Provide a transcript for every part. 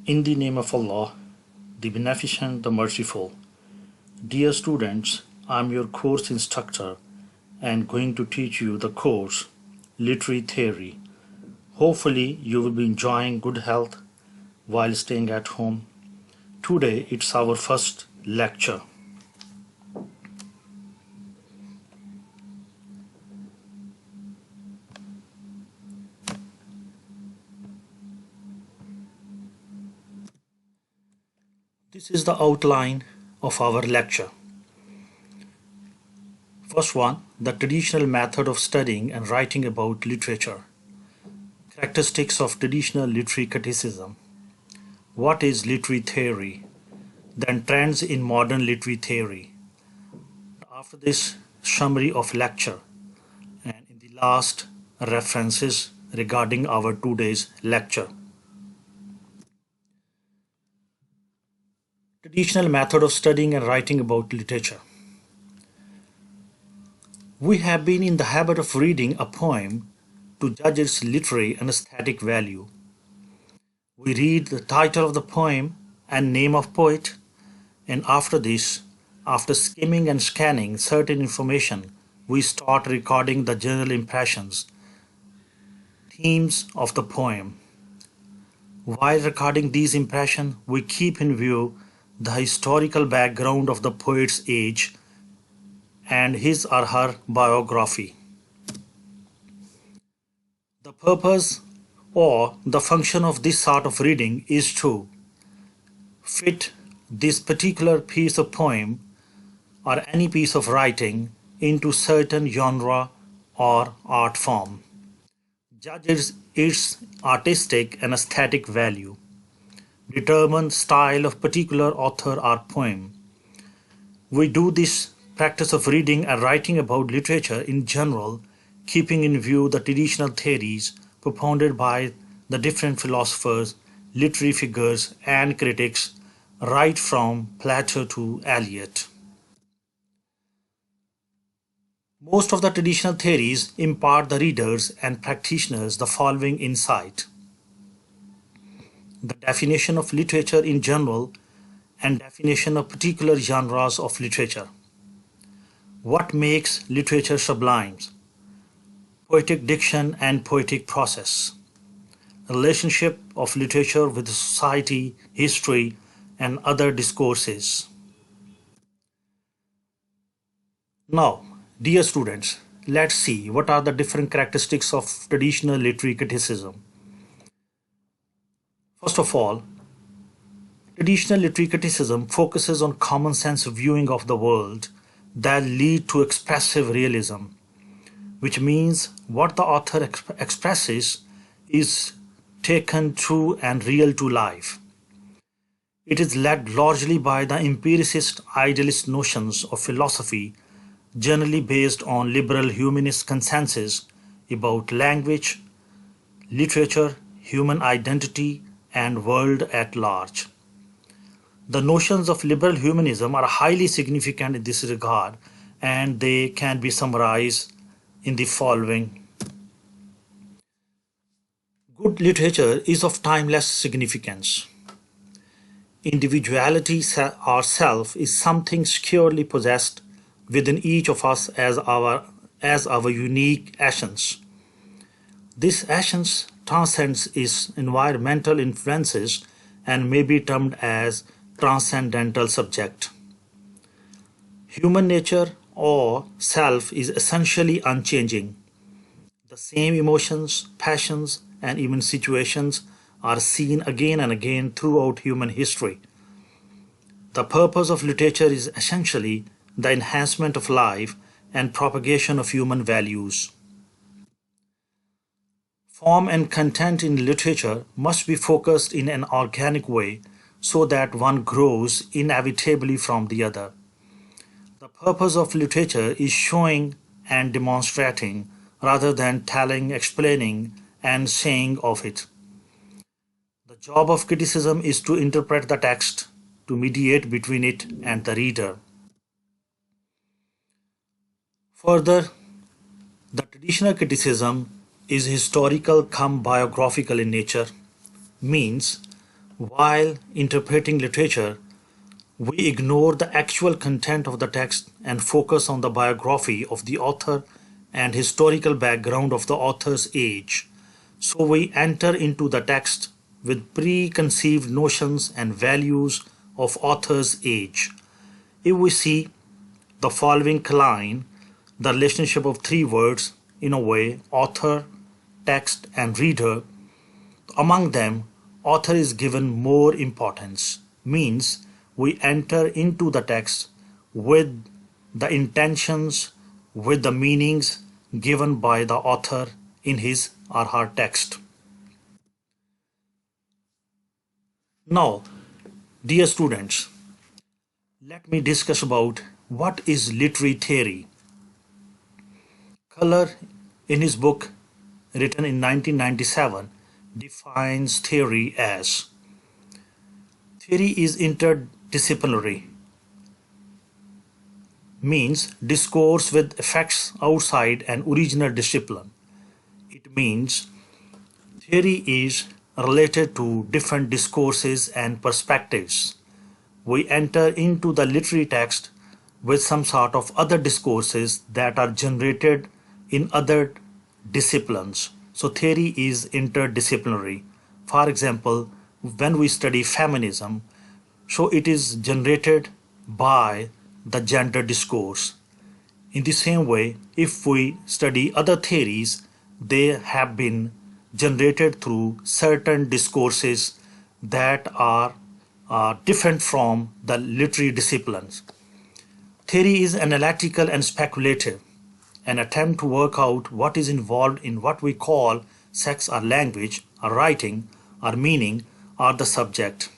In the name of Allah, the Beneficent, the Merciful. Dear students, I am your course instructor and going to teach you the course Literary Theory. Hopefully you will be enjoying good health while staying at home. Today it's our first lecture. This is the outline of our lecture. First one, the traditional method of studying and writing about literature. Characteristics of traditional literary criticism. What is literary theory? Then trends in modern literary theory. After this, summary of lecture. And in the last, references regarding our today's lecture. Traditional method of studying and writing about literature. We have been in the habit of reading a poem to judge its literary and aesthetic value. We read the title of the poem and name of poet, and after this, after skimming and scanning certain information, we start recording the general impressions, themes of the poem. While recording these impressions, we keep in view the historical background of the poet's age and his or her biography. The purpose or the function of this sort of reading is to fit this particular piece of poem or any piece of writing into certain genre or art form, judge its artistic and aesthetic value, determine style of particular author or poem. We do this practice of reading and writing about literature in general, keeping in view the traditional theories propounded by the different philosophers, literary figures, and critics, right from Plato to Eliot. Most of the traditional theories impart the readers and practitioners the following insight: the definition of literature in general and definition of particular genres of literature. What makes literature sublime? Poetic diction and poetic process. Relationship of literature with society, history, and other discourses. Now, dear students, let's see what are the different characteristics of traditional literary criticism. First of all, traditional literary criticism focuses on common sense viewing of the world that lead to expressive realism, which means what the author expresses is taken true and real to life. It is led largely by the empiricist idealist notions of philosophy, generally based on liberal humanist consensus about language, literature, human identity, and world at large. The notions of liberal humanism are highly significant in this regard, and they can be summarized in the following. Good literature is of timeless significance. Individuality or self is something securely possessed within each of us as our unique essence. This essence transcends its environmental influences and may be termed as transcendental subject. Human nature or self is essentially unchanging. The same emotions, passions, and even situations are seen again and again throughout human history. The purpose of literature is essentially the enhancement of life and propagation of human values. Form and content in literature must be focused in an organic way so that one grows inevitably from the other. The purpose of literature is showing and demonstrating rather than telling, explaining, and saying of it. The job of criticism is to interpret the text, to mediate between it and the reader. Further, the traditional criticism is historical cum biographical in nature, means While interpreting literature, we ignore the actual content of the text and focus on the biography of the author and historical background of the author's age. So we enter into the text with preconceived notions and values of author's age. If we see the following line, the relationship of three words in a way, author, text and reader, among them author is given more importance, means we enter into the text with the intentions, with the meanings given by the author in his or her text. Now, dear students, let me discuss about what is literary theory. Keller, in his book written in 1997, defines theory as theory is interdisciplinary, means discourse with effects outside an original discipline. It means theory is related to different discourses and perspectives. We enter into the literary text with some sort of other discourses that are generated in other disciplines. So theory is interdisciplinary. For example, when we study feminism, so it is generated by the gender discourse. In the same way, if we study other theories, they have been generated through certain discourses that are different from the literary disciplines. Theory is analytical and speculative, an attempt to work out what is involved in what we call sex or language or writing or meaning or the subject.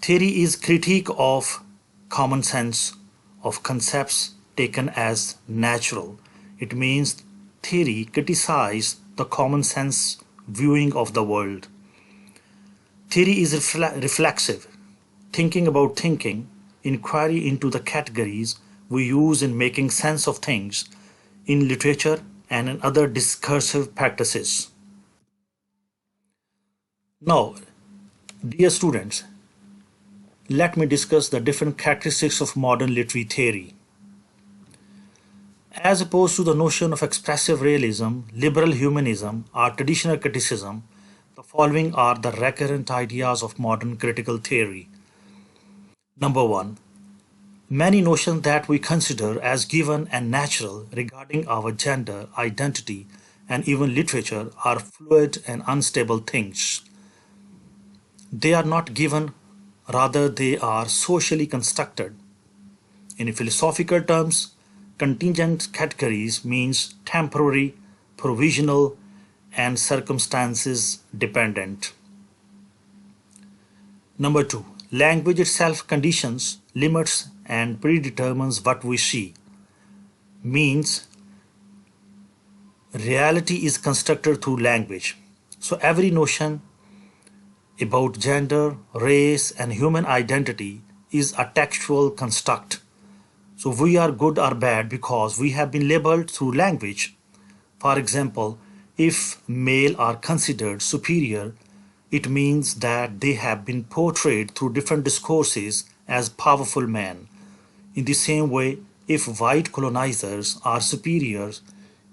Theory is critique of common sense, of concepts taken as natural. It means theory criticizes the common sense viewing of the world. Theory is reflexive, thinking about thinking, inquiry into the categories we use in making sense of things in literature and in other discursive practices. Now, dear students, let me discuss the different characteristics of modern literary theory. As opposed to the notion of expressive realism, liberal humanism, or traditional criticism, the following are the recurrent ideas of modern critical theory. Number one, many notions that we consider as given and natural regarding our gender, identity, and even literature are fluid and unstable things. They are not given, rather they are socially constructed. In philosophical terms, contingent categories means temporary, provisional, and circumstances dependent. Number two, language itself conditions, limits, and predetermines what we see. Means reality is constructed through language. So every notion about gender, race, and human identity is a textual construct. So we are good or bad because we have been labeled through language. For example, if male are considered superior, it means that they have been portrayed through different discourses as powerful men. In the same way, if white colonizers are superior,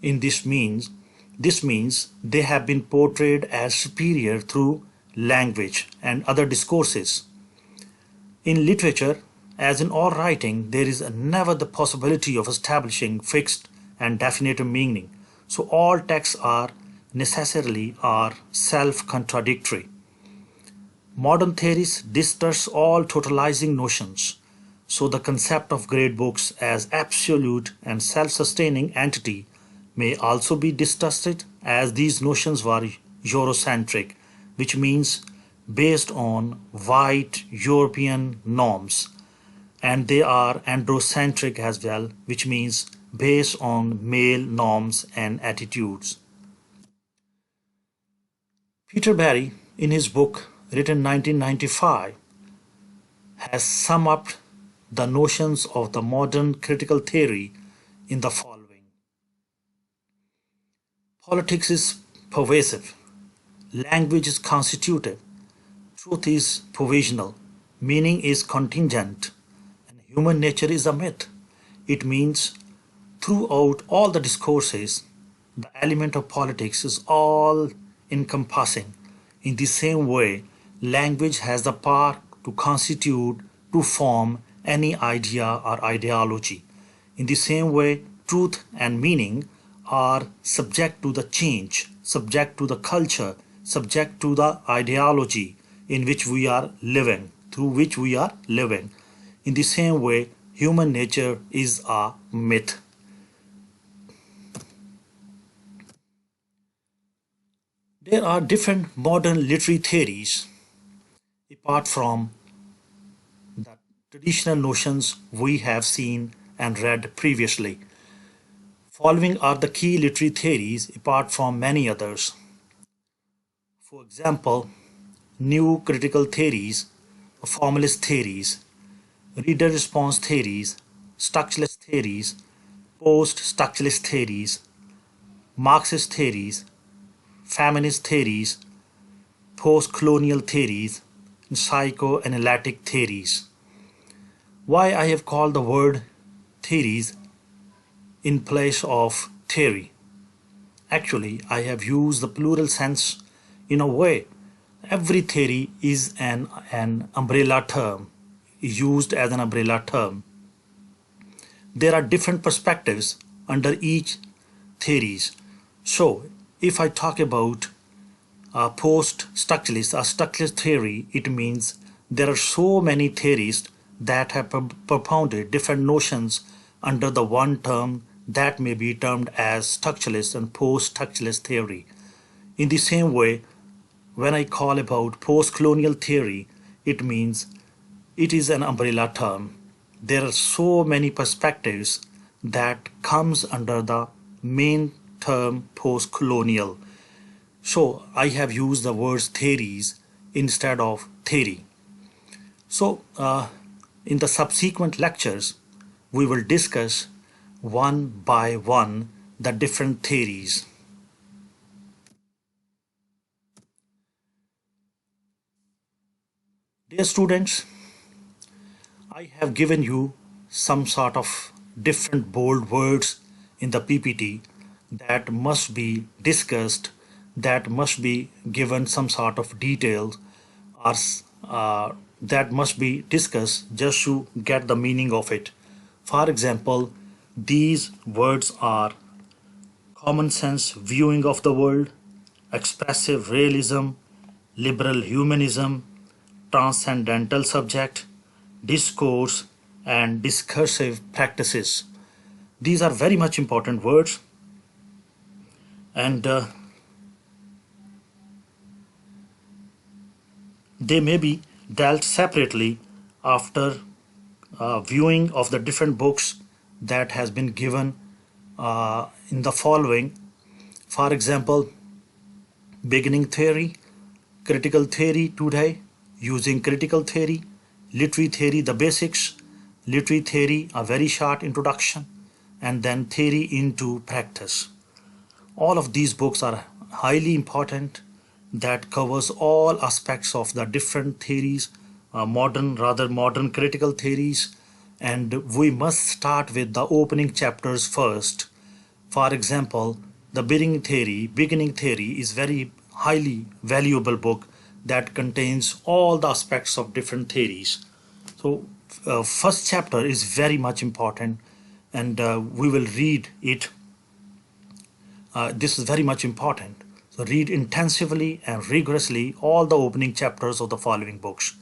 this means they have been portrayed as superior through language and other discourses. In literature, as in all writing, there is never the possibility of establishing fixed and definitive meaning. So all texts are necessarily self-contradictory. Modern theories distrust all totalizing notions. So the concept of great books as absolute and self-sustaining entity may also be distrusted, as these notions were Eurocentric, which means based on white European norms, and they are androcentric as well, which means based on male norms and attitudes. Peter Barry, in his book written 1995, has summed up the notions of the modern critical theory in the following. Politics is pervasive, language is constitutive, Truth is provisional, meaning is contingent, and human nature is a myth. It means throughout all the discourses, the element of politics is all encompassing. In the same way, language has the power to constitute, to form any idea or ideology. In the same way, truth and meaning are subject to the change, subject to the culture, subject to the ideology in which we are living, through which we are living. In the same way, human nature is a myth. There are different modern literary theories apart from the traditional notions we have seen and read previously. Following are the key literary theories apart from many others. For example, new critical theories, formalist theories, reader response theories, structuralist theories, post-structuralist theories, Marxist theories, feminist theories, post-colonial theories, and psychoanalytic theories. Why I have called the word theories in place of theory? Actually, I have used the plural sense in a way. Every theory is an umbrella term, used as an umbrella term. There are different perspectives under each theories. So, if I talk about post-structuralist or structuralist theory, it means there are so many theorists that have propounded different notions under the one term that may be termed as structuralist and post-structuralist theory. In the same way, when I call about post-colonial theory, it means it is an umbrella term. There are so many perspectives that comes under the main term post-colonial. So I have used the words theories instead of theory. So in the subsequent lectures, we will discuss one by one the different theories. Dear students, I have given you some sort of different bold words in the PPT that must be discussed, that must be given some sort of details, or that must be discussed just to get the meaning of it. For example, these words are common sense viewing of the world, expressive realism, liberal humanism, transcendental subject, discourse, and discursive practices. These are very much important words, and they may be dealt separately after viewing of the different books that has been given in the following. For example, beginning theory, critical theory today, using critical theory, literary theory, the basics, literary theory, a very short introduction, and then theory into practice. All of these books are highly important, that covers all aspects of the different theories, modern critical theories, and we must start with the opening chapters first. For example, the beginning theory is very highly valuable book that contains all the aspects of different theories. So first chapter is very much important, and we will read it. This is very much important. So read intensively and rigorously all the opening chapters of the following books.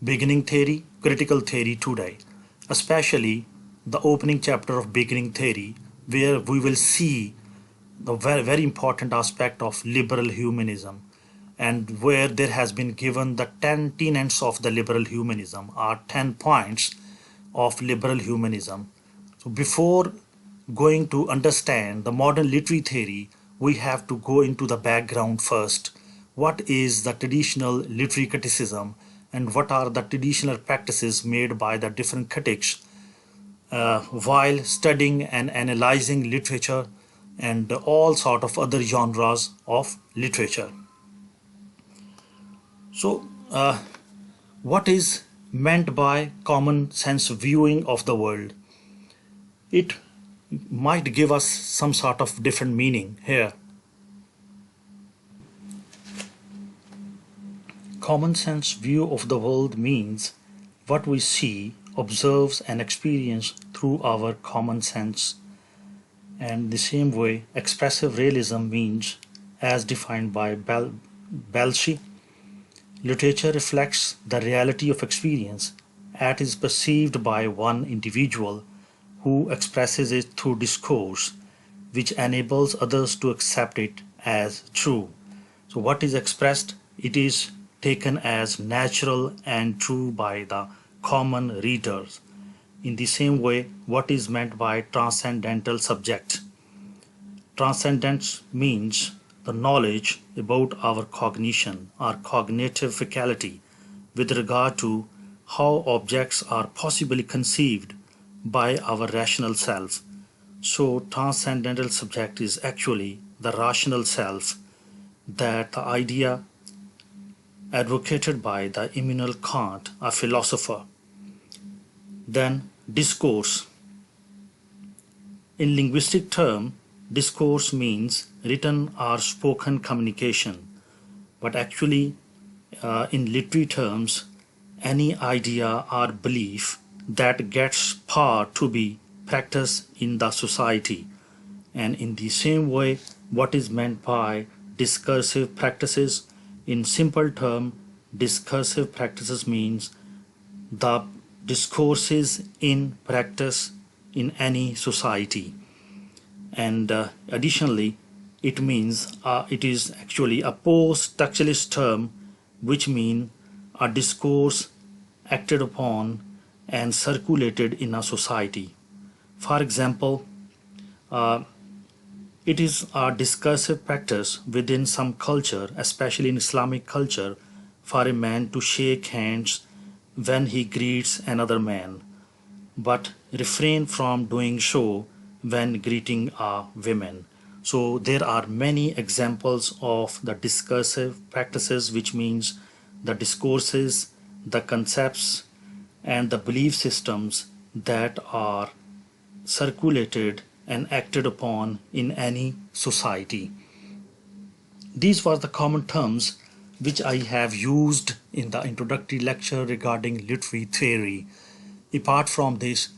Beginning theory, critical theory today, especially the opening chapter of beginning theory, where we will see the very, very important aspect of liberal humanism, and where there has been given the 10 tenets of the liberal humanism, or 10 points of liberal humanism. So before going to understand the modern literary theory, we have to go into the background first. What is the traditional literary criticism, and what are the traditional practices made by the different critics while studying and analyzing literature and all sort of other genres of literature. So What is meant by common sense viewing of the world? It might give us some sort of different meaning here. Common sense view of the world means what we see, observe and experience through our common sense. And the same way, expressive realism means, as defined by Belshi, literature reflects the reality of experience as is perceived by one individual who expresses it through discourse, which enables others to accept it as true. So what is expressed, it is taken as natural and true by the common readers. In the same way, what is meant by transcendental subject? Transcendence means the knowledge about our cognition, our cognitive faculty, with regard to how objects are possibly conceived by our rational self. So transcendental subject is actually the rational self, that the idea advocated by the Immanuel Kant, a philosopher. Then discourse. In linguistic term, discourse means written or spoken communication, but actually in literary terms, any idea or belief that gets power to be practiced in the society. And in the same way, what is meant by discursive practices? In simple term, discursive practices means the discourses in practice in any society. And additionally, it means it is actually a post-structuralist term, which means a discourse acted upon and circulated in a society. For example, it is a discursive practice within some culture, especially in Islamic culture, for a man to shake hands when he greets another man, but refrain from doing so when greeting a woman. So there are many examples of the discursive practices, which means the discourses, the concepts, and the belief systems that are circulated and acted upon in any society. These were the common terms which I have used in the introductory lecture regarding literary theory. Apart from this,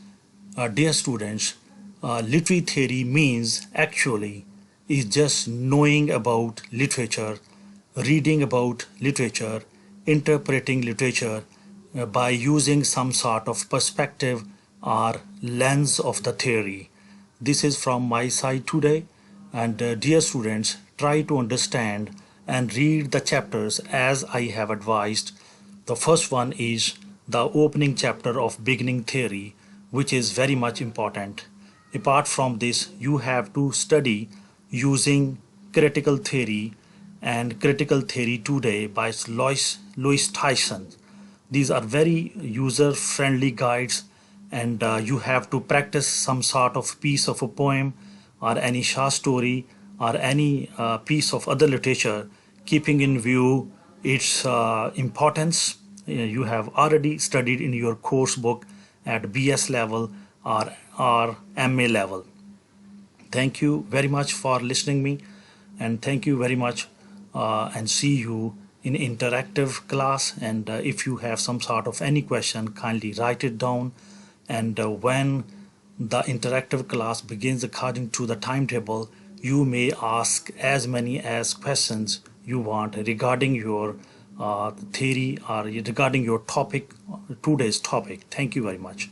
dear students, literary theory means actually is just knowing about literature, reading about literature, interpreting literature by using some sort of perspective or lens of the theory. This is from my side today, and dear students, try to understand and read the chapters as I have advised. The first one is the opening chapter of beginning theory, which is very much important. Apart from this, you have to study using critical theory and critical theory today by Louis Tyson. These are very user-friendly guides, and you have to practice some sort of piece of a poem or any short story or any piece of other literature, keeping in view its importance. You have already studied in your course book at BS level or MA level. Thank you very much for listening me, and thank you very much, and see you in interactive class. And if you have some sort of any question, kindly write it down, and when the interactive class begins according to the timetable, you may ask as many as questions you want regarding your theory or regarding your topic, today's topic. Thank you very much.